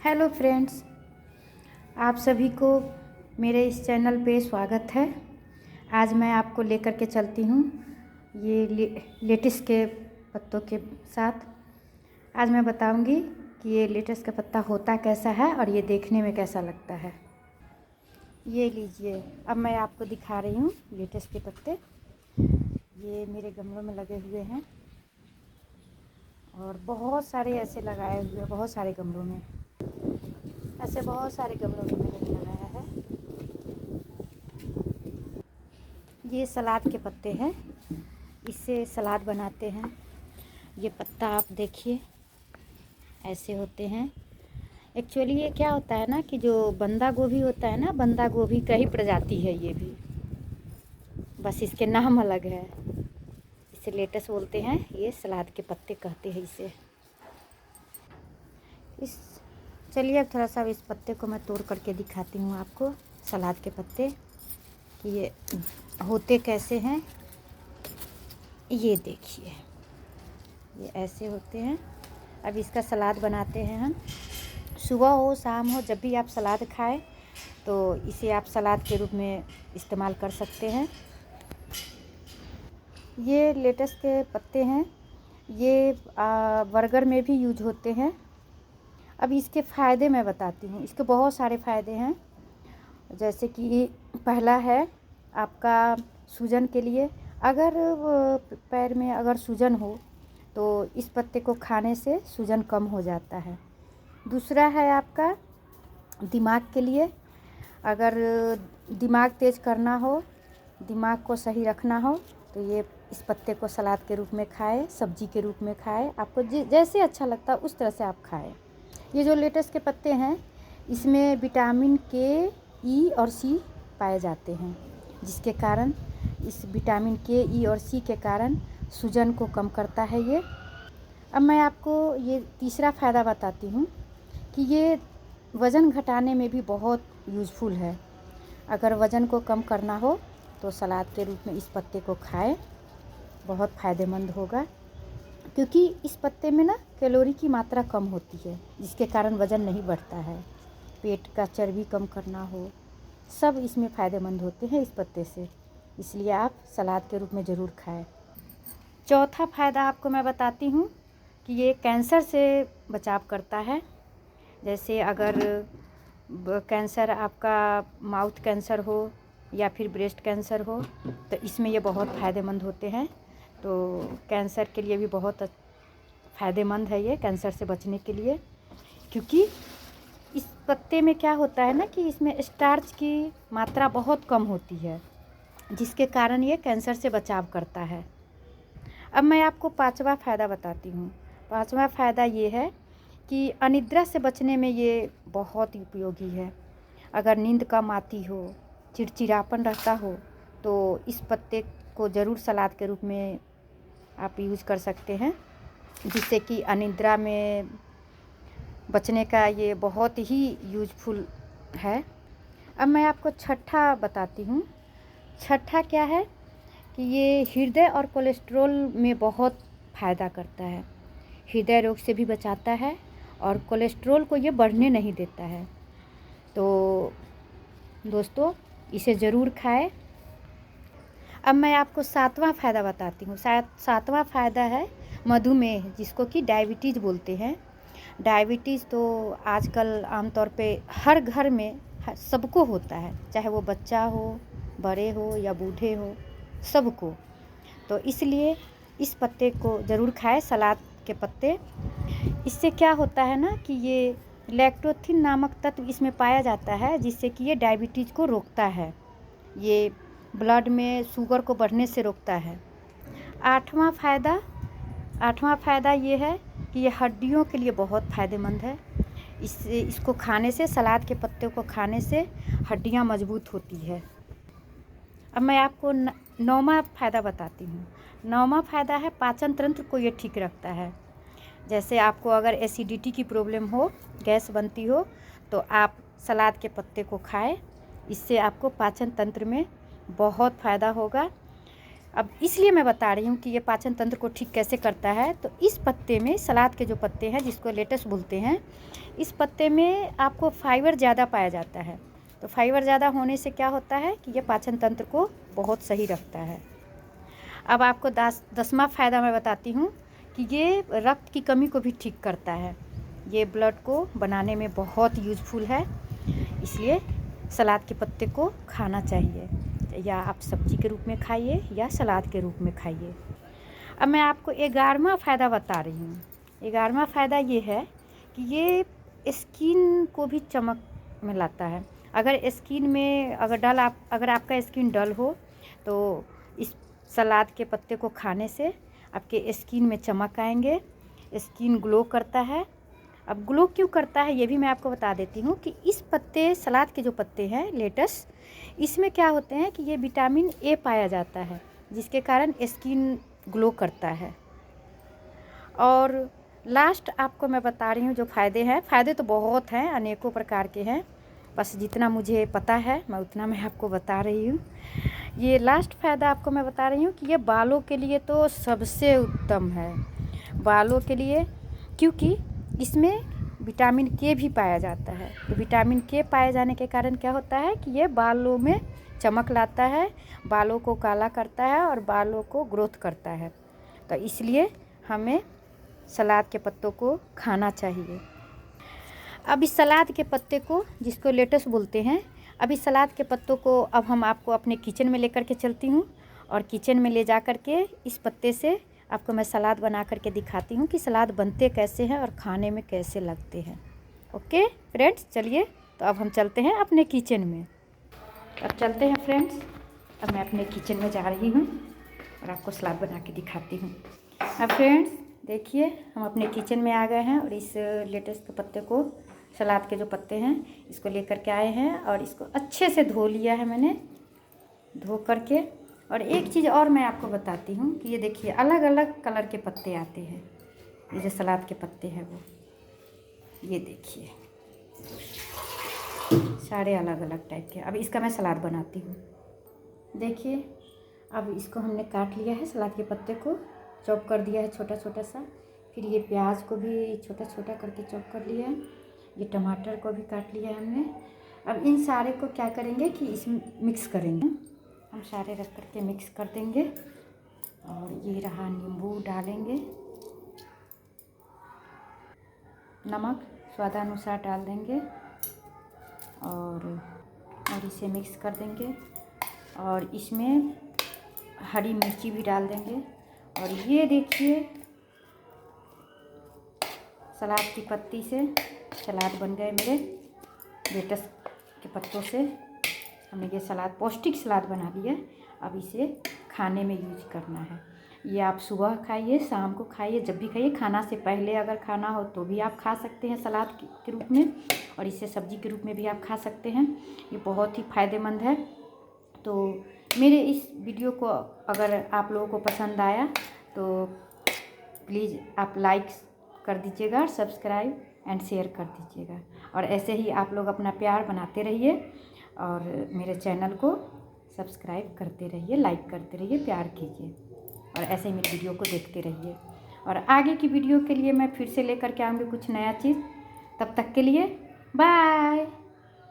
Hello friends, आप सभी को मेरे इस चैनल पे स्वागत है। आज मैं आपको लेकर के चलती हूँ ये लेटिस के पत्तों के साथ। आज मैं बताऊँगी कि ये लेटिस का पत्ता होता कैसा है और ये देखने में कैसा लगता है। ये लीजिए, अब मैं आपको दिखा रही हूँ लेटिस के पत्ते। ये मेरे गमलों में लगे हुए हैं और बहुत सारे ऐसे लगाए हुए, बहुत सारे गमलों में, ऐसे बहुत सारे गमलों में मैंने लगाया है। ये सलाद के पत्ते हैं, इससे सलाद बनाते हैं। ये पत्ता आप देखिए, ऐसे होते हैं। एक्चुअली ये क्या होता है ना कि जो बंदा गोभी होता है ना, बंदा गोभी का ही प्रजाति है ये भी, बस इसके नाम अलग है। इसे लेटस बोलते हैं, ये सलाद के पत्ते कहते हैं इसे। चलिए अब थोड़ा सा इस पत्ते को मैं तोड़ करके दिखाती हूँ आपको, सलाद के पत्ते, कि ये होते कैसे हैं। ये देखिए, ये ऐसे होते हैं। अब इसका सलाद बनाते हैं हम। सुबह हो शाम हो, जब भी आप सलाद खाएं तो इसे आप सलाद के रूप में इस्तेमाल कर सकते हैं। ये लेटस के पत्ते हैं, ये बर्गर में भी यूज होते हैं। अब इसके फ़ायदे मैं बताती हूँ। इसके बहुत सारे फ़ायदे हैं, जैसे कि पहला है आपका सूजन के लिए। अगर पैर में अगर सूजन हो तो इस पत्ते को खाने से सूजन कम हो जाता है। दूसरा है आपका दिमाग के लिए। अगर दिमाग तेज़ करना हो, दिमाग को सही रखना हो, तो ये इस पत्ते को सलाद के रूप में खाएं, सब्जी के रूप में खाएं। आपको जैसे अच्छा लगता है उस तरह से आप खाएं। ये जो लेटस के पत्ते हैं, इसमें विटामिन के, ई और सी पाए जाते हैं, जिसके कारण इस विटामिन के, ई और सी के कारण सूजन को कम करता है ये। अब मैं आपको ये तीसरा फ़ायदा बताती हूँ कि ये वज़न घटाने में भी बहुत यूज़फुल है। अगर वज़न को कम करना हो तो सलाद के रूप में इस पत्ते को खाएं, बहुत फ़ायदेमंद होगा। क्योंकि इस पत्ते में ना कैलोरी की मात्रा कम होती है, जिसके कारण वज़न नहीं बढ़ता है। पेट का चर्बी कम करना हो, सब इसमें फ़ायदेमंद होते हैं इस पत्ते से, इसलिए आप सलाद के रूप में ज़रूर खाएं। चौथा फ़ायदा आपको मैं बताती हूँ कि ये कैंसर से बचाव करता है। जैसे अगर कैंसर आपका माउथ कैंसर हो या फिर ब्रेस्ट कैंसर हो, तो इसमें ये बहुत फ़ायदेमंद होते हैं। तो कैंसर के लिए भी बहुत फ़ायदेमंद है ये, कैंसर से बचने के लिए। क्योंकि इस पत्ते में क्या होता है ना कि इसमें स्टार्च की मात्रा बहुत कम होती है, जिसके कारण ये कैंसर से बचाव करता है। अब मैं आपको पांचवा फ़ायदा बताती हूँ। पांचवा फ़ायदा ये है कि अनिद्रा से बचने में ये बहुत उपयोगी है। अगर नींद कम आती हो, चिड़चिड़ापन रहता हो, तो इस पत्ते को ज़रूर सलाद के रूप में आप यूज़ कर सकते हैं, जिससे कि अनिद्रा में बचने का ये बहुत ही यूज़फुल है। अब मैं आपको छठा बताती हूँ। छठा क्या है कि ये हृदय और कोलेस्ट्रॉल में बहुत फ़ायदा करता है। हृदय रोग से भी बचाता है और कोलेस्ट्रॉल को ये बढ़ने नहीं देता है। तो दोस्तों, इसे ज़रूर खाएं। अब मैं आपको सातवां फ़ायदा बताती हूँ। सातवां फ़ायदा है मधुमेह, जिसको कि डायबिटीज़ बोलते हैं। डायबिटीज़ तो आजकल आमतौर पे हर घर में सबको होता है, चाहे वो बच्चा हो, बड़े हो या बूढ़े हो, सबको। तो इसलिए इस पत्ते को ज़रूर खाएं, सलाद के पत्ते। इससे क्या होता है ना कि ये लैक्टोथिन नामक तत्व इसमें पाया जाता है, जिससे कि ये डायबिटीज़ को रोकता है। ये ब्लड में शुगर को बढ़ने से रोकता है। आठवां फ़ायदा ये है कि ये हड्डियों के लिए बहुत फ़ायदेमंद है। इसको खाने से, सलाद के पत्ते को खाने से हड्डियां मजबूत होती है। अब मैं आपको नौवां फ़ायदा बताती हूँ। नौवां फ़ायदा है पाचन तंत्र को ये ठीक रखता है। जैसे आपको अगर एसिडिटी की प्रॉब्लम हो, गैस बनती हो, तो आप सलाद के पत्ते को खाएं। इससे आपको पाचन तंत्र में बहुत फ़ायदा होगा। अब इसलिए मैं बता रही हूँ कि ये पाचन तंत्र को ठीक कैसे करता है। तो इस पत्ते में, सलाद के जो पत्ते हैं जिसको लेटस बोलते हैं, इस पत्ते में आपको फाइबर ज़्यादा पाया जाता है। तो फाइबर ज़्यादा होने से क्या होता है कि ये पाचन तंत्र को बहुत सही रखता है। अब आपको 10वां फ़ायदा मैं बताती हूँ कि ये रक्त की कमी को भी ठीक करता है। ये ब्लड को बनाने में बहुत यूज़फुल है, इसलिए सलाद के पत्ते को खाना चाहिए, या आप सब्जी के रूप में खाइए या सलाद के रूप में खाइए। अब मैं आपको 11वां फ़ायदा बता रही हूँ। 11वां फ़ायदा ये है कि ये स्किन को भी चमक में लाता है। अगर स्किन में अगर आपका स्किन डल हो तो इस सलाद के पत्ते को खाने से आपके स्किन में चमक आएंगे, स्किन ग्लो करता है। अब ग्लो क्यों करता है ये भी मैं आपको बता देती हूँ कि इस पत्ते, सलाद के जो पत्ते हैं लेटस, इसमें क्या होते हैं कि ये विटामिन ए पाया जाता है, जिसके कारण स्किन ग्लो करता है। और लास्ट आपको मैं बता रही हूँ जो फ़ायदे हैं। फ़ायदे तो बहुत हैं, अनेकों प्रकार के हैं, बस जितना मुझे पता है मैं उतना मैं आपको बता रही हूँ। ये लास्ट फ़ायदा आपको मैं बता रही हूँ कि ये बालों के लिए तो सबसे उत्तम है, बालों के लिए, क्योंकि इसमें विटामिन के भी पाया जाता है। तो विटामिन के पाए जाने के कारण क्या होता है कि ये बालों में चमक लाता है, बालों को काला करता है और बालों को ग्रोथ करता है। तो इसलिए हमें सलाद के पत्तों को खाना चाहिए। अब इस सलाद के पत्ते को, जिसको लेटस बोलते हैं, अब इस सलाद के पत्तों को अब हम आपको अपने किचन में लेकर के चलती हूँ, और किचन में ले जा कर के इस पत्ते से आपको मैं सलाद बना करके दिखाती हूँ कि सलाद बनते कैसे हैं और खाने में कैसे लगते हैं। ओके फ्रेंड्स, चलिए तो अब हम चलते हैं अपने किचन में। अब चलते हैं फ्रेंड्स, अब मैं अपने किचन में जा रही हूँ और आपको सलाद बना के दिखाती हूँ। अब फ्रेंड्स देखिए, हम अपने किचन में आ गए हैं और इस लेटस के पत्ते को, सलाद के जो पत्ते हैं, इसको लेकर के आए हैं और इसको अच्छे से धो लिया है मैंने, धो करके। और एक चीज़ और मैं आपको बताती हूँ कि ये देखिए अलग अलग कलर के पत्ते आते हैं, ये जो सलाद के पत्ते हैं वो, ये देखिए सारे अलग अलग टाइप के। अब इसका मैं सलाद बनाती हूँ। देखिए अब इसको हमने काट लिया है, सलाद के पत्ते को चॉप कर दिया है छोटा छोटा सा। फिर ये प्याज को भी छोटा छोटा करके चॉप कर लिया है, ये टमाटर को भी काट लिया है हमने। अब इन सारे को क्या करेंगे कि इसमें मिक्स करेंगे, हम सारे रख करके मिक्स कर देंगे। और ये रहा, नींबू डालेंगे, नमक स्वादानुसार डाल देंगे और इसे मिक्स कर देंगे। और इसमें हरी मिर्ची भी डाल देंगे। और ये देखिए सलाद की पत्ती से सलाद बन गए मेरे, लेटस के पत्तों से हमने ये सलाद, पौष्टिक सलाद बना लिया। अब इसे खाने में यूज करना है। ये आप सुबह खाइए, शाम को खाइए, जब भी खाइए। खाना से पहले अगर खाना हो तो भी आप खा सकते हैं सलाद के रूप में, और इसे सब्जी के रूप में भी आप खा सकते हैं। ये बहुत ही फ़ायदेमंद है। तो मेरे इस वीडियो को अगर आप लोगों को पसंद आया तो प्लीज़ आप लाइक कर दीजिएगा, सब्सक्राइब एंड शेयर कर दीजिएगा। और ऐसे ही आप लोग अपना प्यार बनाते रहिए और मेरे चैनल को सब्सक्राइब करते रहिए, लाइक करते रहिए, प्यार कीजिए और ऐसे ही मेरी वीडियो को देखते रहिए। और आगे की वीडियो के लिए मैं फिर से लेकर के आऊँगी कुछ नया चीज़। तब तक के लिए बाय।